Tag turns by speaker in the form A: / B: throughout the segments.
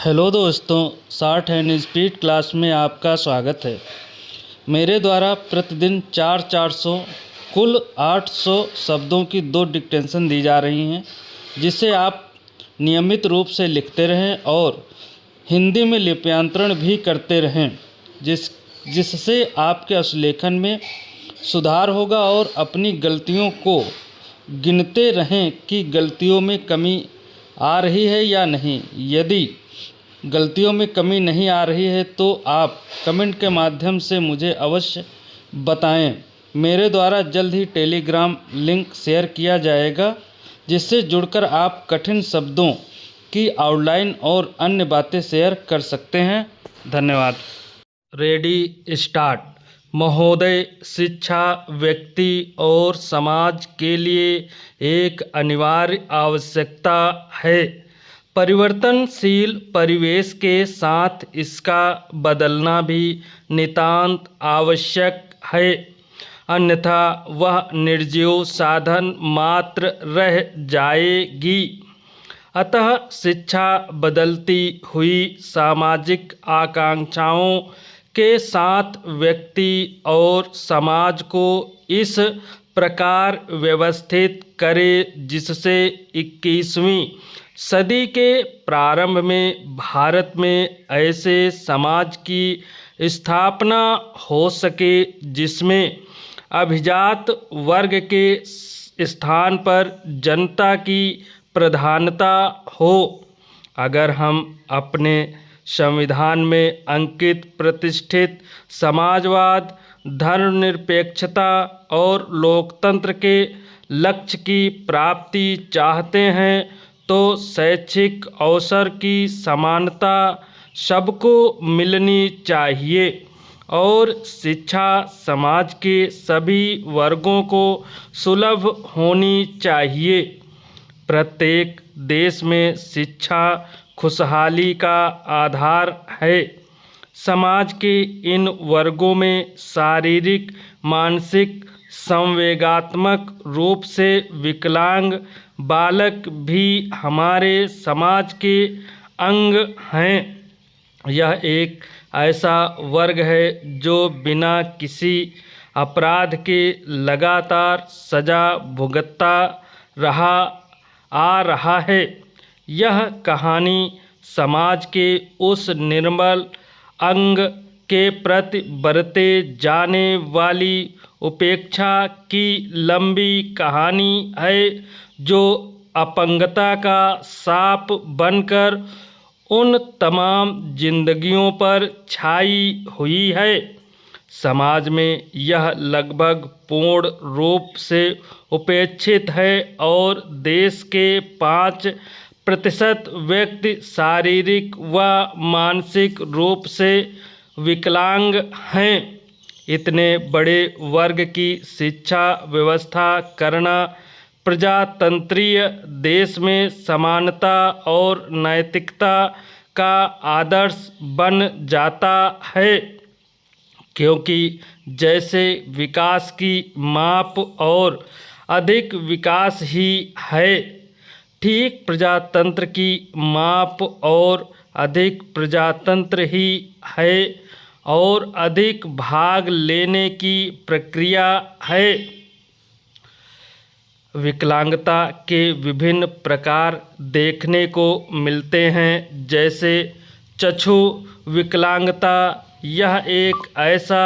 A: Hello दोस्तों, short hand speed class में आपका स्वागत है। मेरे द्वारा प्रतिदिन 400 कुल 800 शब्दों की 2 डिक्टेशन दी जा रही हैं, जिसे आप नियमित रूप से लिखते रहें और हिंदी में लिप्यांतरण भी करते रहें, जिससे आपके अश्लेखन में सुधार होगा और अपनी गलतियों को गिनते रहें कि गलतियों में कमी आ रही है या नहीं। यदि गलतियों में कमी नहीं आ रही है तो आप कमेंट के माध्यम से मुझे अवश्य बताएं। मेरे द्वारा जल्द ही टेलीग्राम लिंक शेयर किया जाएगा, जिससे जुड़कर आप कठिन शब्दों की आउटलाइन और अन्य बातें शेयर कर सकते हैं। धन्यवाद। Ready start. महोदय, शिक्षा व्यक्ति और समाज के लिए एक अनिवार्य आवश्यकता है। परिवर्तनशील परिवेश के साथ इसका बदलना भी नितांत आवश्यक है, अन्यथा वह निर्जीव साधन मात्र रह जाएगी। अतः शिक्षा बदलती हुई सामाजिक आकांक्षाओं के साथ व्यक्ति और समाज को इस प्रकार व्यवस्थित करे जिससे 21वीं सदी के प्रारंभ में भारत में ऐसे समाज की स्थापना हो सके जिसमें अभिजात वर्ग के स्थान पर जनता की प्रधानता हो। अगर हम अपने संविधान में अंकित प्रतिष्ठित समाजवाद, धर्मनिरपेक्षता और लोकतंत्र के लक्ष्य की प्राप्ति चाहते हैं तो शैक्षिक अवसर की समानता सबको मिलनी चाहिए और शिक्षा समाज के सभी वर्गों को सुलभ होनी चाहिए। प्रत्येक देश में शिक्षा खुशहाली का आधार है। समाज के इन वर्गों में शारीरिक, मानसिक, संवेगात्मक रूप से विकलांग बालक भी हमारे समाज के अंग हैं। यह एक ऐसा वर्ग है जो बिना किसी अपराध के लगातार सजा भुगतता आ रहा है। यह कहानी समाज के उस निर्मल अंग के प्रति बरते जाने वाली उपेक्षा की लंबी कहानी है जो अपंगता का शाप बनकर उन तमाम जिंदगियों पर छाई हुई है। समाज में यह लगभग पूर्ण रूप से उपेक्षित है और देश के 5% व्यक्ति शारीरिक व मानसिक रूप से विकलांग हैं। इतने बड़े वर्ग की शिक्षा व्यवस्था करना प्रजातंत्रीय देश में समानता और नैतिकता का आदर्श बन जाता है, क्योंकि जैसे विकास की माप और अधिक विकास ही है, ठीक प्रजातंत्र की माप और अधिक प्रजातंत्र ही है और अधिक भाग लेने की प्रक्रिया है। विकलांगता के विभिन्न प्रकार देखने को मिलते हैं, जैसे चक्षु विकलांगता। यह एक ऐसा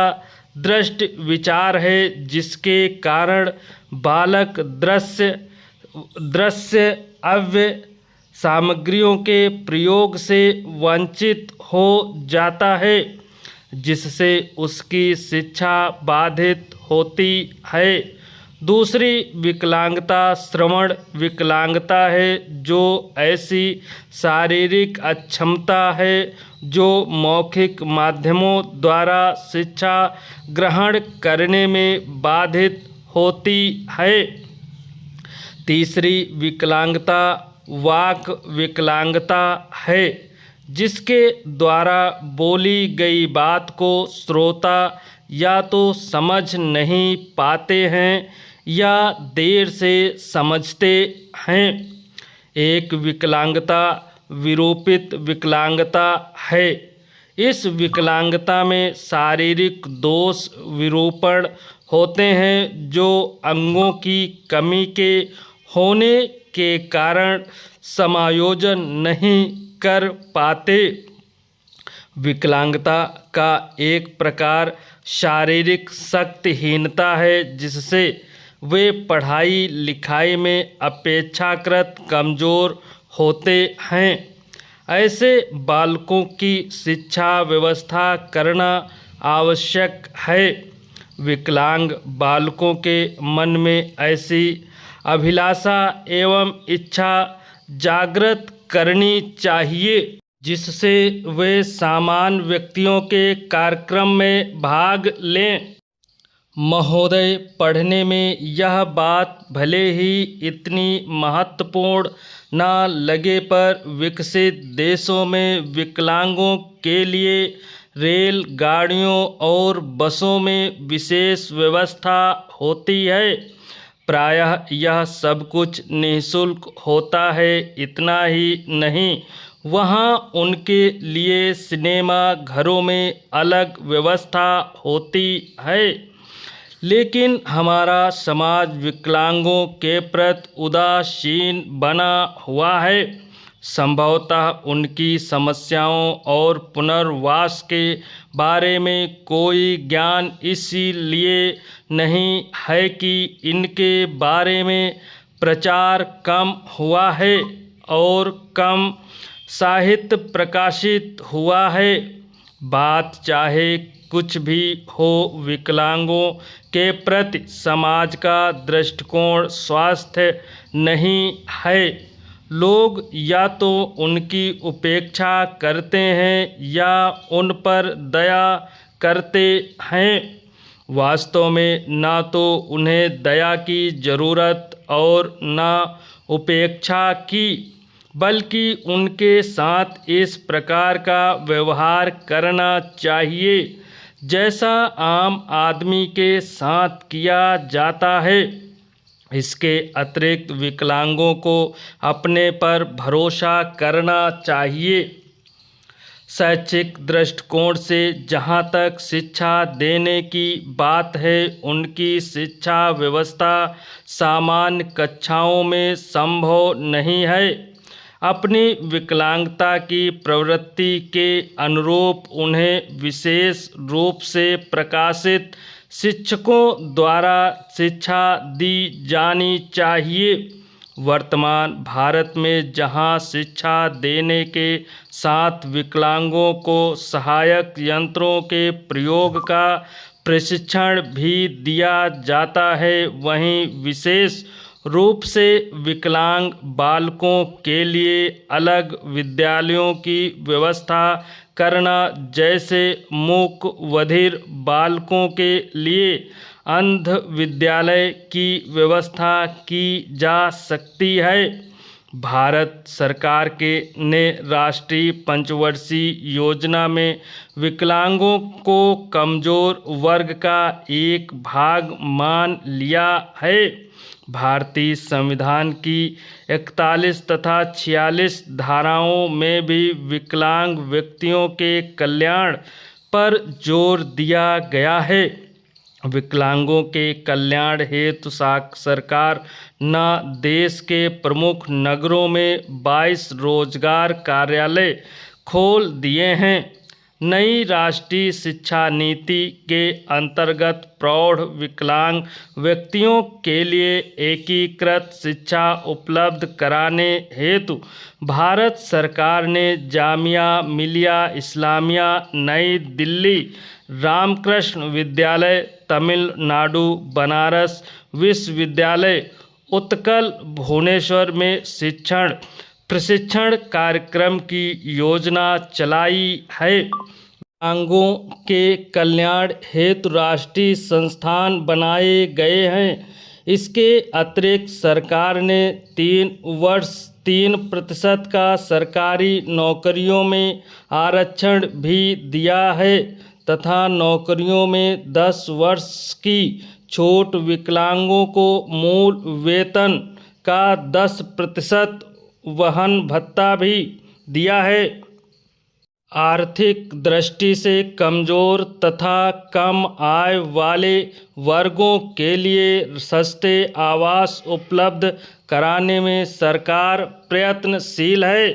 A: दृष्टि विचार है जिसके कारण बालक दृश्य अव्य सामग्रियों के प्रयोग से वंचित हो जाता है, जिससे उसकी शिक्षा बाधित होती है। दूसरी विकलांगता श्रवण विकलांगता है, जो ऐसी शारीरिक अक्षमता है जो मौखिक माध्यमों द्वारा शिक्षा ग्रहण करने में बाधित होती है। तीसरी विकलांगता वाक विकलांगता है, जिसके द्वारा बोली गई बात को श्रोता या तो समझ नहीं पाते हैं या देर से समझते हैं। एक विकलांगता विरूपित विकलांगता है। इस विकलांगता में शारीरिक दोष विरूपण होते हैं जो अंगों की कमी के होने के कारण समायोजन नहीं कर पाते। विकलांगता का एक प्रकार शारीरिक शक्तिहीनता है जिससे वे पढ़ाई लिखाई में अपेक्षाकृत कमज़ोर होते हैं। ऐसे बालकों की शिक्षा व्यवस्था करना आवश्यक है। विकलांग बालकों के मन में ऐसी अभिलाषा एवं इच्छा जागृत करनी चाहिए जिससे वे सामान्य व्यक्तियों के कार्यक्रम में भाग लें। महोदय, पढ़ने में यह बात भले ही इतनी महत्वपूर्ण न लगे पर विकसित देशों में विकलांगों के लिए रेलगाड़ियों और बसों में विशेष व्यवस्था होती है। प्रायः यह सब कुछ निःशुल्क होता है। इतना ही नहीं, वहाँ उनके लिए सिनेमा घरों में अलग व्यवस्था होती है। लेकिन हमारा समाज विकलांगों के प्रति उदासीन बना हुआ है। संभवतः उनकी समस्याओं और पुनर्वास के बारे में कोई ज्ञान इसलिए नहीं है कि इनके बारे में प्रचार कम हुआ है और कम साहित्य प्रकाशित हुआ है। बात चाहे कुछ भी हो, विकलांगों के प्रति समाज का दृष्टिकोण स्वस्थ नहीं है। लोग या तो उनकी उपेक्षा करते हैं या उन पर दया करते हैं। वास्तव में ना तो उन्हें दया की ज़रूरत और ना उपेक्षा की, बल्कि उनके साथ इस प्रकार का व्यवहार करना चाहिए जैसा आम आदमी के साथ किया जाता है। इसके अतिरिक्त विकलांगों को अपने पर भरोसा करना चाहिए। शैक्षिक दृष्टिकोण से जहाँ तक शिक्षा देने की बात है, उनकी शिक्षा व्यवस्था सामान्य कक्षाओं में संभव नहीं है। अपनी विकलांगता की प्रवृत्ति के अनुरूप उन्हें विशेष रूप से प्रकाशित शिक्षकों द्वारा शिक्षा दी जानी चाहिए। वर्तमान भारत में जहां शिक्षा देने के साथ विकलांगों को सहायक यंत्रों के प्रयोग का प्रशिक्षण भी दिया जाता है, वहीं विशेष रूप से विकलांग बालकों के लिए अलग विद्यालयों की व्यवस्था करना, जैसे मूक बधिर बालकों के लिए अंध विद्यालय की व्यवस्था की जा सकती है। भारत सरकार ने राष्ट्रीय पंचवर्षीय योजना में विकलांगों को कमज़ोर वर्ग का एक भाग मान लिया है। भारतीय संविधान की 41 तथा 46 धाराओं में भी विकलांग व्यक्तियों के कल्याण पर जोर दिया गया है। विकलांगों के कल्याण हेतु सरकार न देश के प्रमुख नगरों में 22 रोजगार कार्यालय खोल दिए हैं। नई राष्ट्रीय शिक्षा नीति के अंतर्गत प्रौढ़ विकलांग व्यक्तियों के लिए एकीकृत शिक्षा उपलब्ध कराने हेतु भारत सरकार ने जामिया मिलिया इस्लामिया नई दिल्ली, रामकृष्ण विद्यालय तमिलनाडु, बनारस विश्वविद्यालय उत्कल भुवनेश्वर में प्रशिक्षण कार्यक्रम की योजना चलाई है। विकलांगों के कल्याण हेतु राष्ट्रीय संस्थान बनाए गए हैं। इसके अतिरिक्त सरकार ने 3 वर्ष 3% का सरकारी नौकरियों में आरक्षण भी दिया है तथा नौकरियों में 10 वर्ष की छूट, विकलांगों को मूल वेतन का 10% वहन भत्ता भी दिया है। आर्थिक दृष्टि से कमज़ोर तथा कम आय वाले वर्गों के लिए सस्ते आवास उपलब्ध कराने में सरकार प्रयत्नशील है।